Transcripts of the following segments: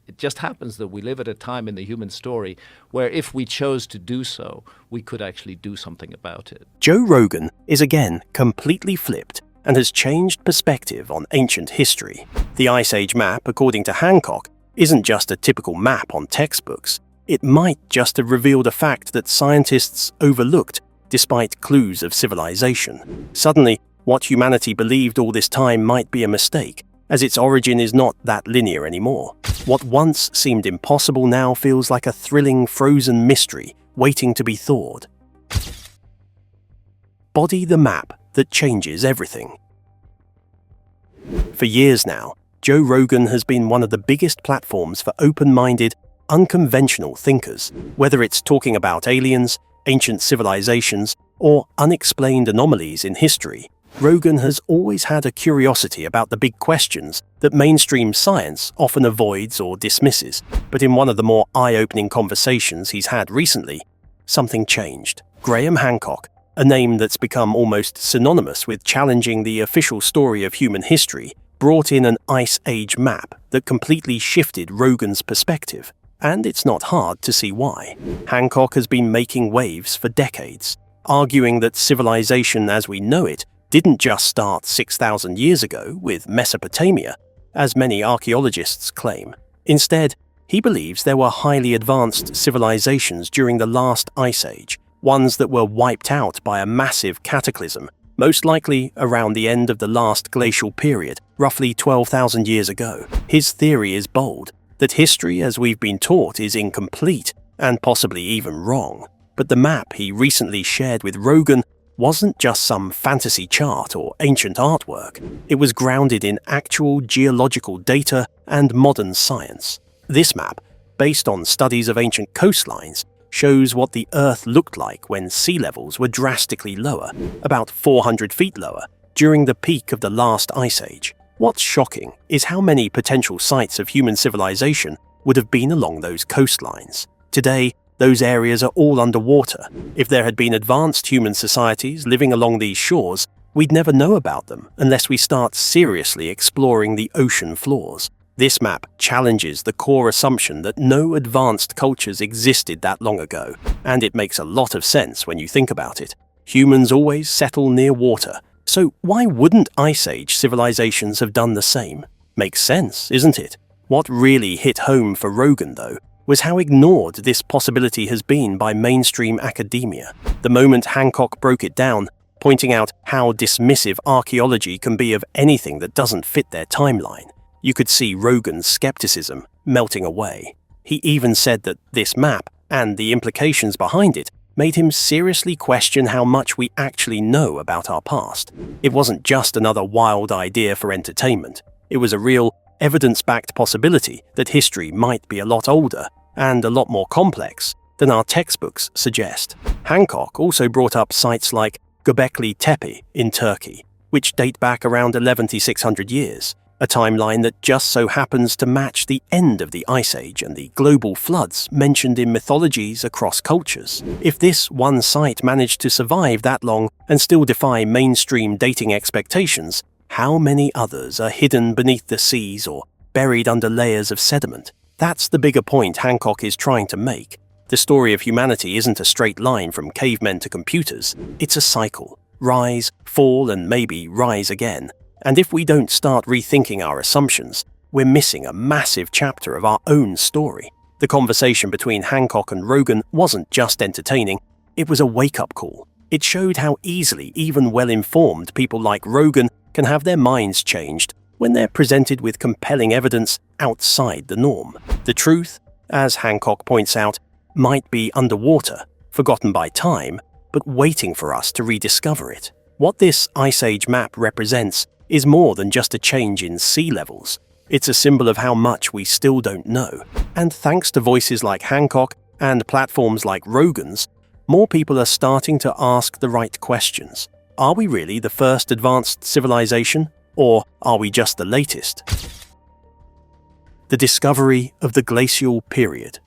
It just happens that we live at a time in the human story where if we chose to do so, we could actually do something about it. Joe Rogan is again completely flipped and has changed perspective on ancient history. The Ice Age map, according to Hancock, isn't just a typical map on textbooks. It might just have revealed a fact that scientists overlooked despite clues of civilization. Suddenly, what humanity believed all this time might be a mistake, as its origin is not that linear anymore. What once seemed impossible now feels like a thrilling frozen mystery waiting to be thawed. Body the map that changes everything. For years now, Joe Rogan has been one of the biggest platforms for open-minded, unconventional thinkers, whether it's talking about aliens, ancient civilizations, or unexplained anomalies in history. Rogan has always had a curiosity about the big questions that mainstream science often avoids or dismisses. But in one of the more eye-opening conversations he's had recently, something changed. Graham Hancock, a name that's become almost synonymous with challenging the official story of human history, brought in an Ice Age map that completely shifted Rogan's perspective. And it's not hard to see why. Hancock has been making waves for decades, arguing that civilization as we know it didn't just start 6,000 years ago with Mesopotamia, as many archaeologists claim. Instead, he believes there were highly advanced civilizations during the last Ice Age, ones that were wiped out by a massive cataclysm, most likely around the end of the last glacial period, roughly 12,000 years ago. His theory is bold, that history as we've been taught is incomplete and possibly even wrong. But the map he recently shared with Rogan wasn't just some fantasy chart or ancient artwork. It was grounded in actual geological data and modern science. This map, based on studies of ancient coastlines, shows what the Earth looked like when sea levels were drastically lower, about 400 feet lower, during the peak of the last Ice Age. What's shocking is how many potential sites of human civilization would have been along those coastlines. Today, those areas are all underwater. If there had been advanced human societies living along these shores, we'd never know about them unless we start seriously exploring the ocean floors. This map challenges the core assumption that no advanced cultures existed that long ago, and it makes a lot of sense when you think about it. Humans always settle near water, so why wouldn't Ice Age civilizations have done the same? Makes sense, isn't it? What really hit home for Rogan, though, was how ignored this possibility has been by mainstream academia. The moment Hancock broke it down, pointing out how dismissive archaeology can be of anything that doesn't fit their timeline, you could see Rogan's skepticism melting away. He even said that this map, and the implications behind it, made him seriously question how much we actually know about our past. It wasn't just another wild idea for entertainment. It was a real, evidence-backed possibility that history might be a lot older and a lot more complex than our textbooks suggest. Hancock also brought up sites like Göbekli Tepe in Turkey, which date back around 11,600 years, a timeline that just so happens to match the end of the Ice Age and the global floods mentioned in mythologies across cultures. If this one site managed to survive that long and still defy mainstream dating expectations, how many others are hidden beneath the seas or buried under layers of sediment? That's the bigger point Hancock is trying to make. The story of humanity isn't a straight line from cavemen to computers. It's a cycle. Rise, fall, and maybe rise again. And if we don't start rethinking our assumptions, we're missing a massive chapter of our own story. The conversation between Hancock and Rogan wasn't just entertaining, it was a wake-up call. It showed how easily even well-informed people like Rogan can have their minds changed when they're presented with compelling evidence outside the norm. The truth, as Hancock points out, might be underwater, forgotten by time, but waiting for us to rediscover it. What this Ice Age map represents is more than just a change in sea levels. It's a symbol of how much we still don't know. And thanks to voices like Hancock and platforms like Rogan's, more people are starting to ask the right questions. Are we really the first advanced civilization, or are we just the latest? The discovery of the glacial period.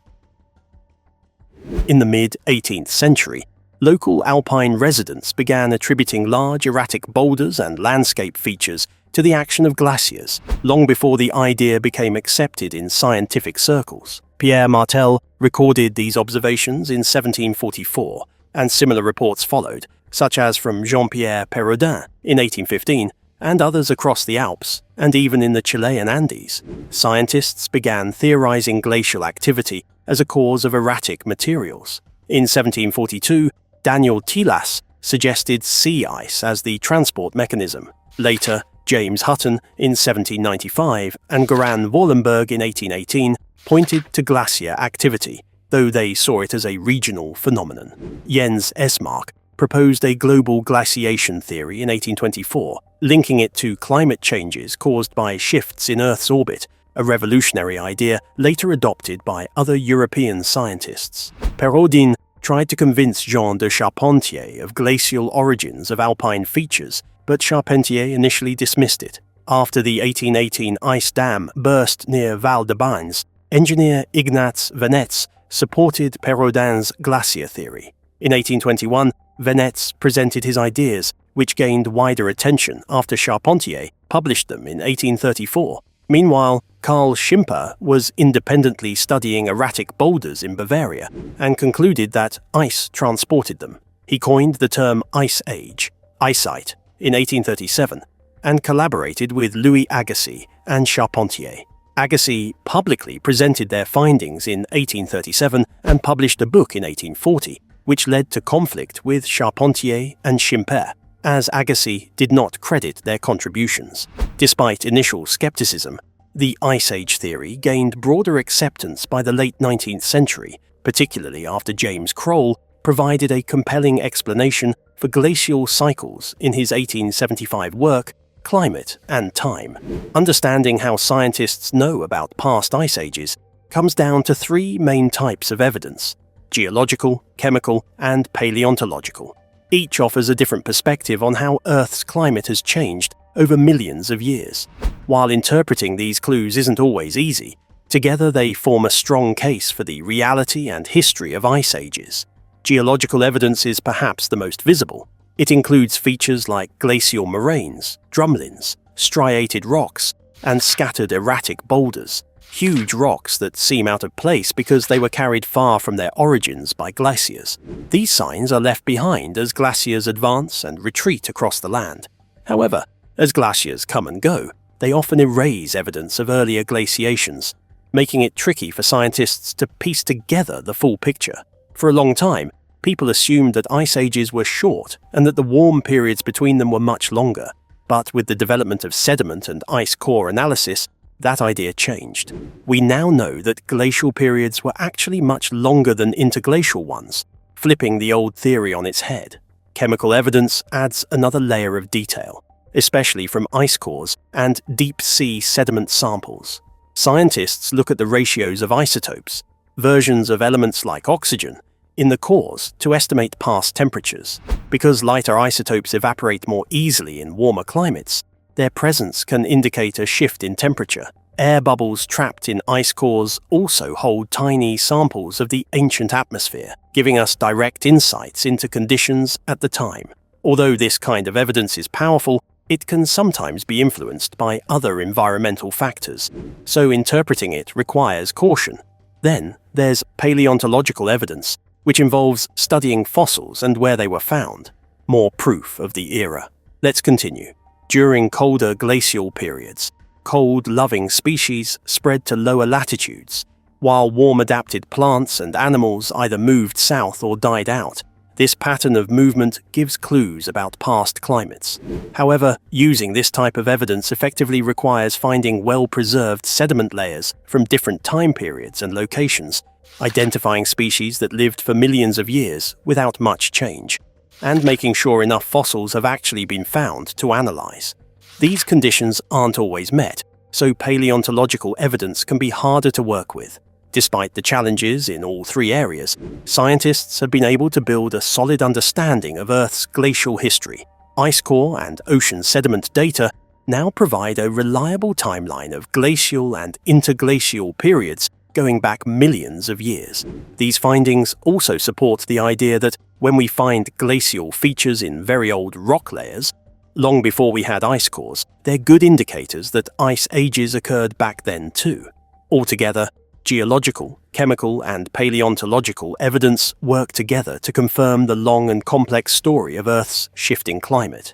In the mid-18th century, local alpine residents began attributing large erratic boulders and landscape features to the action of glaciers, long before the idea became accepted in scientific circles. Pierre Martel recorded these observations in 1744, and similar reports followed, such as from Jean-Pierre Perraudin in 1815, and others across the Alps, and even in the Chilean Andes. Scientists began theorizing glacial activity as a cause of erratic materials. In 1742, Daniel Tilas suggested sea ice as the transport mechanism. Later, James Hutton in 1795 and Goran Wallenberg in 1818 pointed to glacier activity, though they saw it as a regional phenomenon. Jens Esmark proposed a global glaciation theory in 1824, linking it to climate changes caused by shifts in Earth's orbit, a revolutionary idea later adopted by other European scientists. Perraudin tried to convince Jean de Charpentier of glacial origins of alpine features, but Charpentier initially dismissed it. After the 1818 ice dam burst near Val de Bagnes, engineer Ignaz Venetz supported Perraudin's glacier theory. In 1821, Venetz presented his ideas, which gained wider attention after Charpentier published them in 1834. Meanwhile, Karl Schimper was independently studying erratic boulders in Bavaria and concluded that ice transported them. He coined the term Ice Age, Icite, in 1837, and collaborated with Louis Agassiz and Charpentier. Agassiz publicly presented their findings in 1837 and published a book in 1840, which led to conflict with Charpentier and Schimper, as Agassiz did not credit their contributions. Despite initial skepticism, the Ice Age theory gained broader acceptance by the late 19th century, particularly after James Kroll provided a compelling explanation for glacial cycles in his 1875 work, Climate and Time. Understanding how scientists know about past ice ages comes down to three main types of evidence: geological, chemical, and paleontological. Each offers a different perspective on how Earth's climate has changed over millions of years. While interpreting these clues isn't always easy, together they form a strong case for the reality and history of ice ages. Geological evidence is perhaps the most visible. It includes features like glacial moraines, drumlins, striated rocks, and scattered erratic boulders, huge rocks that seem out of place because they were carried far from their origins by glaciers. These signs are left behind as glaciers advance and retreat across the land. However, as glaciers come and go, they often erase evidence of earlier glaciations, making it tricky for scientists to piece together the full picture. For a long time, people assumed that ice ages were short and that the warm periods between them were much longer. But with the development of sediment and ice core analysis, that idea changed. We now know that glacial periods were actually much longer than interglacial ones, flipping the old theory on its head. Chemical evidence adds another layer of detail, especially from ice cores and deep-sea sediment samples. Scientists look at the ratios of isotopes, versions of elements like oxygen, in the cores to estimate past temperatures. Because lighter isotopes evaporate more easily in warmer climates, their presence can indicate a shift in temperature. Air bubbles trapped in ice cores also hold tiny samples of the ancient atmosphere, giving us direct insights into conditions at the time. Although this kind of evidence is powerful, it can sometimes be influenced by other environmental factors, so interpreting it requires caution. Then there's paleontological evidence, which involves studying fossils and where they were found. More proof of the era. Let's continue. During colder glacial periods, cold-loving species spread to lower latitudes, while warm-adapted plants and animals either moved south or died out. This pattern of movement gives clues about past climates. However, using this type of evidence effectively requires finding well-preserved sediment layers from different time periods and locations, identifying species that lived for millions of years without much change, and making sure enough fossils have actually been found to analyze. These conditions aren't always met, so paleontological evidence can be harder to work with. Despite the challenges in all three areas, scientists have been able to build a solid understanding of Earth's glacial history. Ice core and ocean sediment data now provide a reliable timeline of glacial and interglacial periods going back millions of years. These findings also support the idea that when we find glacial features in very old rock layers, long before we had ice cores, they're good indicators that ice ages occurred back then too. Altogether, geological, chemical, and paleontological evidence work together to confirm the long and complex story of Earth's shifting climate.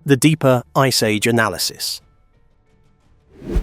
The deeper Ice Age analysis.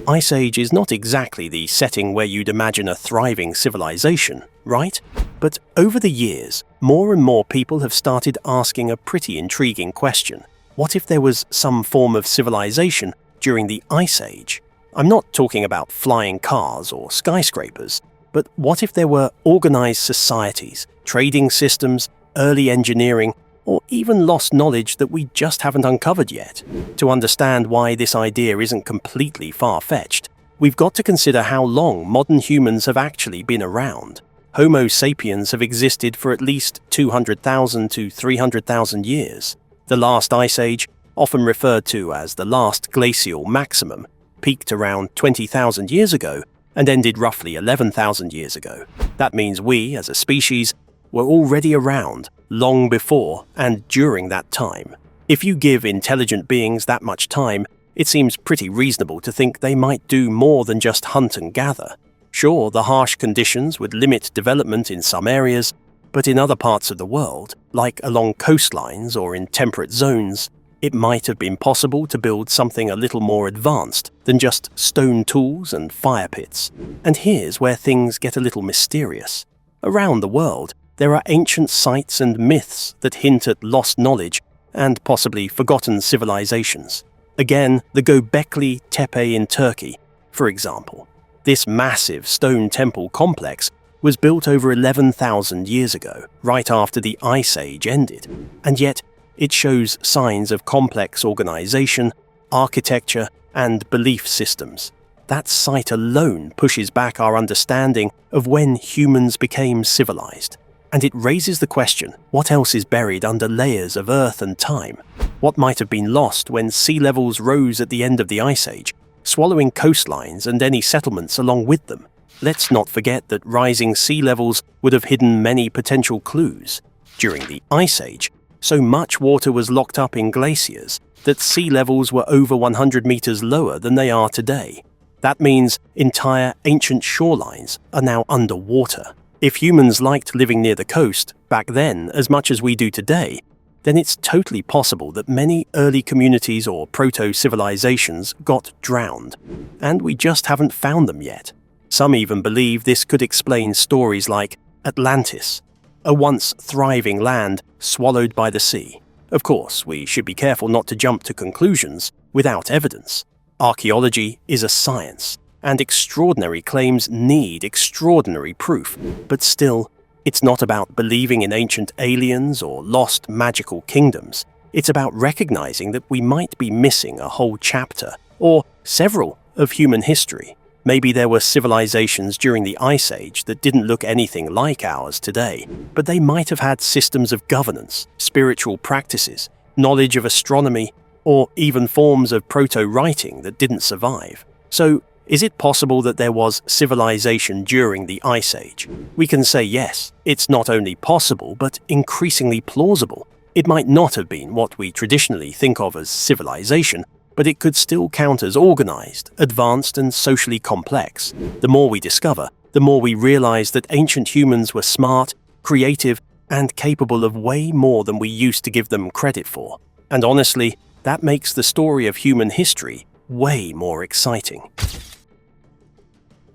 Ice Age is not exactly the setting where you'd imagine a thriving civilization, right? But over the years, more and more people have started asking a pretty intriguing question. What if there was some form of civilization during the Ice Age? I'm not talking about flying cars or skyscrapers, but what if there were organized societies, trading systems, early engineering, or even lost knowledge that we just haven't uncovered yet? To understand why this idea isn't completely far-fetched, we've got to consider how long modern humans have actually been around. Homo sapiens have existed for at least 200,000 to 300,000 years. The last ice age, often referred to as the last glacial maximum, peaked around 20,000 years ago and ended roughly 11,000 years ago. That means we, as a species, were already around long before and during that time. If you give intelligent beings that much time, it seems pretty reasonable to think they might do more than just hunt and gather. Sure, the harsh conditions would limit development in some areas, but in other parts of the world, like along coastlines or in temperate zones, it might have been possible to build something a little more advanced than just stone tools and fire pits. And here's where things get a little mysterious. Around the world, there are ancient sites and myths that hint at lost knowledge and possibly forgotten civilizations. Again, the Göbekli Tepe in Turkey, for example. This massive stone temple complex was built over 11,000 years ago, right after the Ice Age ended, and yet it shows signs of complex organization, architecture, and belief systems. That site alone pushes back our understanding of when humans became civilized. And it raises the question, what else is buried under layers of earth and time? What might have been lost when sea levels rose at the end of the Ice Age, swallowing coastlines and any settlements along with them? Let's not forget that rising sea levels would have hidden many potential clues. During the Ice Age, so much water was locked up in glaciers that sea levels were over 100 meters lower than they are today. That means entire ancient shorelines are now underwater. If humans liked living near the coast back then as much as we do today, then it's totally possible that many early communities or proto-civilizations got drowned, and we just haven't found them yet. Some even believe this could explain stories like Atlantis, a once thriving land swallowed by the sea. Of course, we should be careful not to jump to conclusions without evidence. Archaeology is a science, and extraordinary claims need extraordinary proof. But still, it's not about believing in ancient aliens or lost magical kingdoms. It's about recognizing that we might be missing a whole chapter, or several, of human history. Maybe there were civilizations during the Ice Age that didn't look anything like ours today, but they might have had systems of governance, spiritual practices, knowledge of astronomy, or even forms of proto-writing that didn't survive. So, is it possible that there was civilization during the Ice Age? We can say yes, it's not only possible, but increasingly plausible. It might not have been what we traditionally think of as civilization, but it could still count as organized, advanced, and socially complex. The more we discover, the more we realize that ancient humans were smart, creative, and capable of way more than we used to give them credit for. And honestly, that makes the story of human history way more exciting.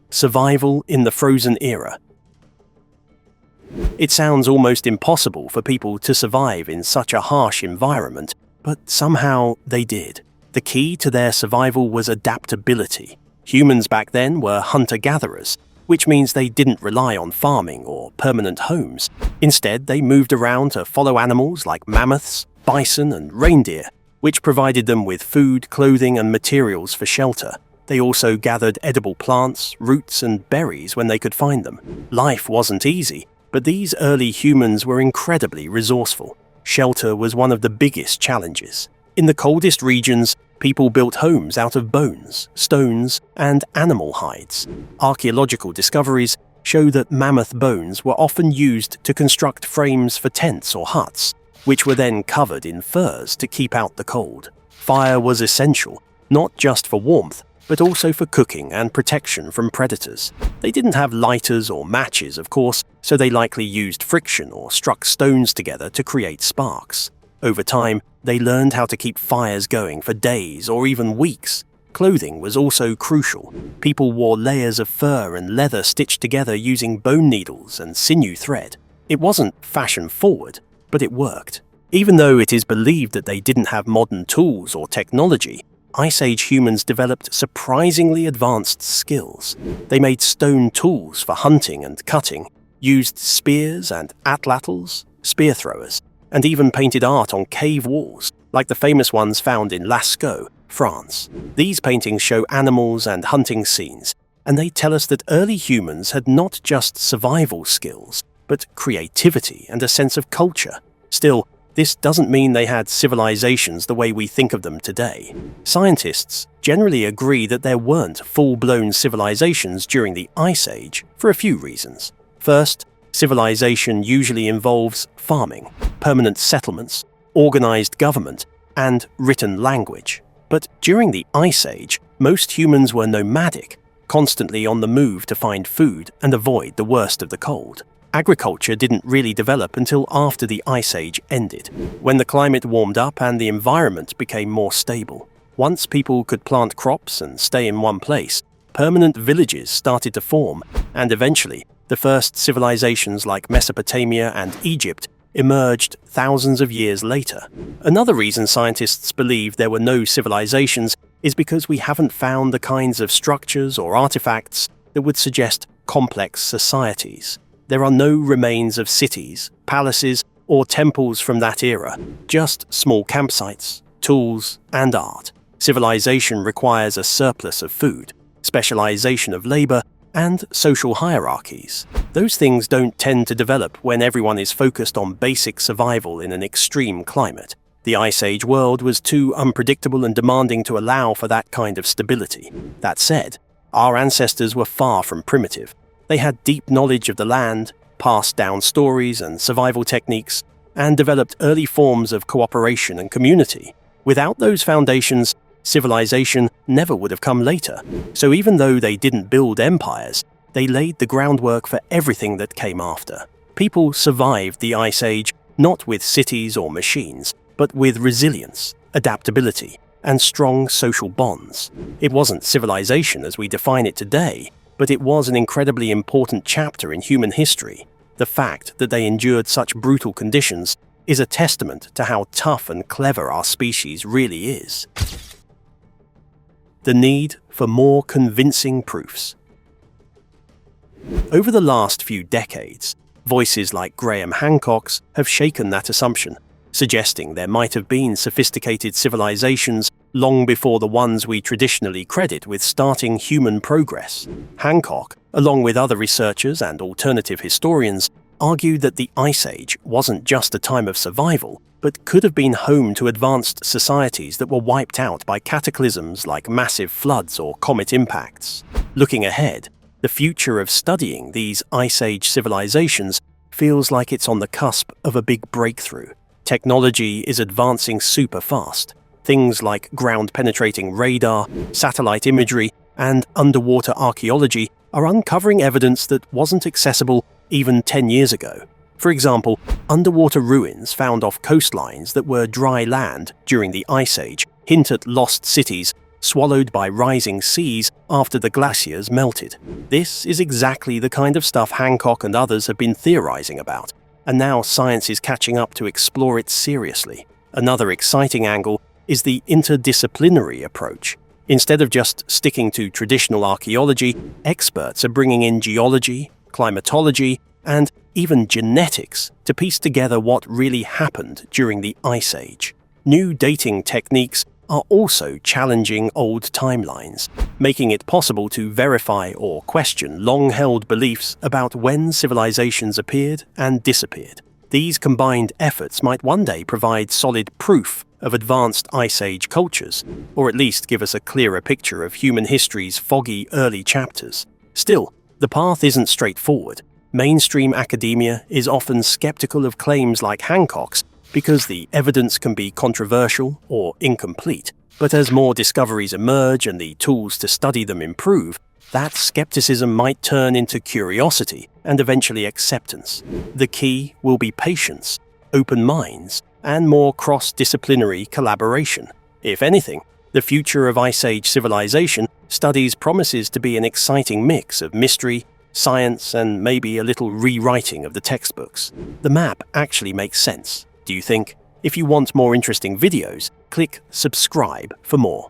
Survival in the frozen era. It sounds almost impossible for people to survive in such a harsh environment, but somehow they did. The key to their survival was adaptability. Humans back then were hunter-gatherers, which means they didn't rely on farming or permanent homes. Instead, they moved around to follow animals like mammoths, bison, and reindeer, which provided them with food, clothing, and materials for shelter. They also gathered edible plants, roots, and berries when they could find them. Life wasn't easy, but these early humans were incredibly resourceful. Shelter was one of the biggest challenges. In the coldest regions, people built homes out of bones, stones, and animal hides. Archaeological discoveries show that mammoth bones were often used to construct frames for tents or huts. which were then covered in furs to keep out the cold. Fire was essential, not just for warmth, but also for cooking and protection from predators. They didn't have lighters or matches, of course, so they likely used friction or struck stones together to create sparks. Over time, they learned how to keep fires going for days or even weeks. Clothing was also crucial. People wore layers of fur and leather stitched together using bone needles and sinew thread. It wasn't fashion-forward, but it worked. Even though it is believed that they didn't have modern tools or technology, Ice Age humans developed surprisingly advanced skills. They made stone tools for hunting and cutting, used spears and atlatls, spear throwers, and even painted art on cave walls, like the famous ones found in Lascaux, France. These paintings show animals and hunting scenes, and they tell us that early humans had not just survival skills, but creativity and a sense of culture. Still, this doesn't mean they had civilizations the way we think of them today. Scientists generally agree that there weren't full-blown civilizations during the Ice Age for a few reasons. First, civilization usually involves farming, permanent settlements, organized government, and written language. But during the Ice Age, most humans were nomadic, constantly on the move to find food and avoid the worst of the cold. Agriculture didn't really develop until after the Ice Age ended, when the climate warmed up and the environment became more stable. Once people could plant crops and stay in one place, permanent villages started to form, and eventually, the first civilizations like Mesopotamia and Egypt emerged thousands of years later. Another reason scientists believe there were no civilizations is because we haven't found the kinds of structures or artifacts that would suggest complex societies. There are no remains of cities, palaces, or temples from that era, just small campsites, tools, and art. Civilization requires a surplus of food, specialization of labor, and social hierarchies. Those things don't tend to develop when everyone is focused on basic survival in an extreme climate. The Ice Age world was too unpredictable and demanding to allow for that kind of stability. That said, our ancestors were far from primitive. They had deep knowledge of the land, passed down stories and survival techniques, and developed early forms of cooperation and community. Without those foundations, civilization never would have come later. So even though they didn't build empires, they laid the groundwork for everything that came after. People survived the Ice Age not with cities or machines, but with resilience, adaptability, and strong social bonds. It wasn't civilization as we define it today, but it was an incredibly important chapter in human history. The fact that they endured such brutal conditions is a testament to how tough and clever our species really is. The need for more convincing proofs. Over the last few decades, voices like Graham Hancock's have shaken that assumption, suggesting there might have been sophisticated civilizations long before the ones we traditionally credit with starting human progress. Hancock, along with other researchers and alternative historians, argued that the Ice Age wasn't just a time of survival, but could have been home to advanced societies that were wiped out by cataclysms like massive floods or comet impacts. Looking ahead, the future of studying these Ice Age civilizations feels like it's on the cusp of a big breakthrough. Technology is advancing super fast. Things like ground-penetrating radar, satellite imagery, and underwater archaeology are uncovering evidence that wasn't accessible even 10 years ago. For example, underwater ruins found off coastlines that were dry land during the Ice Age hint at lost cities swallowed by rising seas after the glaciers melted. This is exactly the kind of stuff Hancock and others have been theorizing about, and now science is catching up to explore it seriously. Another exciting angle is the interdisciplinary approach. Instead of just sticking to traditional archaeology, experts are bringing in geology, climatology, and even genetics to piece together what really happened during the Ice Age. New dating techniques are also challenging old timelines, making it possible to verify or question long-held beliefs about when civilizations appeared and disappeared. These combined efforts might one day provide solid proof of advanced Ice Age cultures, or at least give us a clearer picture of human history's foggy early chapters. Still, the path isn't straightforward. Mainstream academia is often skeptical of claims like Hancock's because the evidence can be controversial or incomplete. But as more discoveries emerge and the tools to study them improve, that skepticism might turn into curiosity and eventually acceptance. The key will be patience, open minds, and more cross-disciplinary collaboration. If anything, the future of Ice Age civilization studies promises to be an exciting mix of mystery, science, and maybe a little rewriting of the textbooks. The map actually makes sense, do you think? If you want more interesting videos, click subscribe for more.